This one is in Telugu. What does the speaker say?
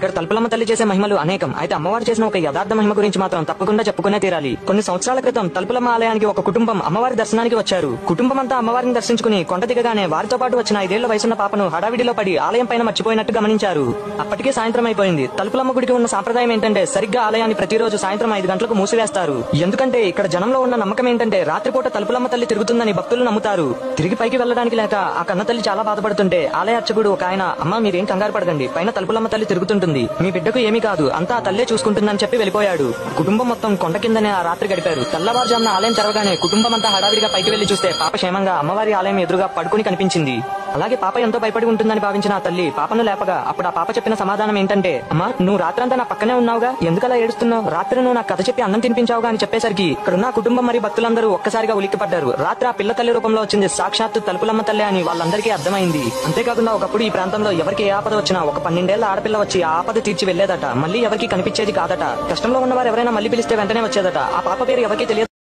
ఇక్కడ తలుపులమ్మ తల్లి చేసే మహిమలు అనేకం. అయితే అమ్మవారు చేసిన ఒక యథార్థ మహిమ గురించి మాత్రం తప్పకుండా చెప్పుకునే తీరాలి. కొన్ని సంవత్సరాల క్రితం తలుపులమ్మ ఆలయానికి ఒక కుటుంబం అమ్మవారి దర్శనానికి వచ్చారు. కుటుంబం అంతా అమ్మవారిని దర్శించుకుని కొండ దిగగానే వారితో పాటు వచ్చిన 5 ఏళ్ల వయసున్న పాపను హడావిడిలో పడి ఆలయం పైన మర్చిపోయినట్టు గమనించారు. అప్పటికే సాయంత్రం అయిపోయింది. తలుపులమ్మ గుడికి ఉన్న సాంప్రదాయం ఏంటంటే సరిగ్గా ఆలయాన్ని ప్రతిరోజు సాయంత్రం 5 గంటలకు మూసివేస్తారు. ఎందుకంటే ఇక్కడ జనంలో ఉన్న నమ్మకం ఏంటంటే రాత్రిపూట తలుపులమ్మ తల్లి తిరుగుతుందని భక్తులు నమ్ముతారు. తిరిగి పైకి వెళ్లడానికి లేక ఆ కన్న తల్లి చాలా బాధపడుతుంటే ఆలయ అర్చకుడు ఒక ఆయన, అమ్మ మీరేం కంగారు పడకండి, పైన తలుపులమ్మ తల్లి తిరుగుతుంటుంది, మీ బిడ్డకు ఏమీ కాదు, అంతా ఆ తల్లే చూసుకుంటుందని చెప్పి వెళ్ళిపోయాడు. కుటుంబం మొత్తం కొండ కిందనే ఆ రాత్రి గడిపారు. తెల్లవారుజామున ఆలయం తెరవగానే కుటుంబం అంతా హడావిడిగా పైకి వెళ్లి చూస్తే పాప క్షేమంగా అమ్మవారి ఆలయం ఎదురుగా పడుకుని కనిపించింది. అలాగే పాప ఎంతో భయపడి ఉంటుందని భావించిన ఆ తల్లి పాపను లేపగా అప్పుడు ఆ పాప చెప్పిన సమాధానం ఏంటంటే, అమ్మా నువ్వు రాత్రంతా నా పక్కనే ఉన్నావుగా, ఎందుకలా ఏడుస్తున్నావు, రాత్రి నువ్వు నాకు కథ చెప్పి అన్నం తినిపించావుగా అని చెప్పేసరికి ఇక్కడున్న కుటుంబం మరియు భక్తులందరూ ఒక్కసారిగా ఉలిక్కిపడ్డారు. రాత్రి ఆ పిల్ల తల్లి రూపంలో వచ్చింది సాక్షాత్తు తలుపులమ్మ తల్లి అని వాళ్ళందరికీ అర్థమైంది. అంతేకాకుండా ఒకప్పుడు ఈ ప్రాంతంలో ఎవరికి ఏ ఆపద వచ్చినా ఒక 12 ఏళ్ల ఆడపిల్ల వచ్చి ఆ ఆపద తీర్చి వెళ్లేదట. మళ్ళీ ఎవరికి కనిపించేది కాదట. కష్టంలో ఉన్నవారు ఎవరైనా మళ్ళీ పిలిస్తే వెంటనే వచ్చేదట. ఆ పాప పేరు ఎవరికి తెలియదు.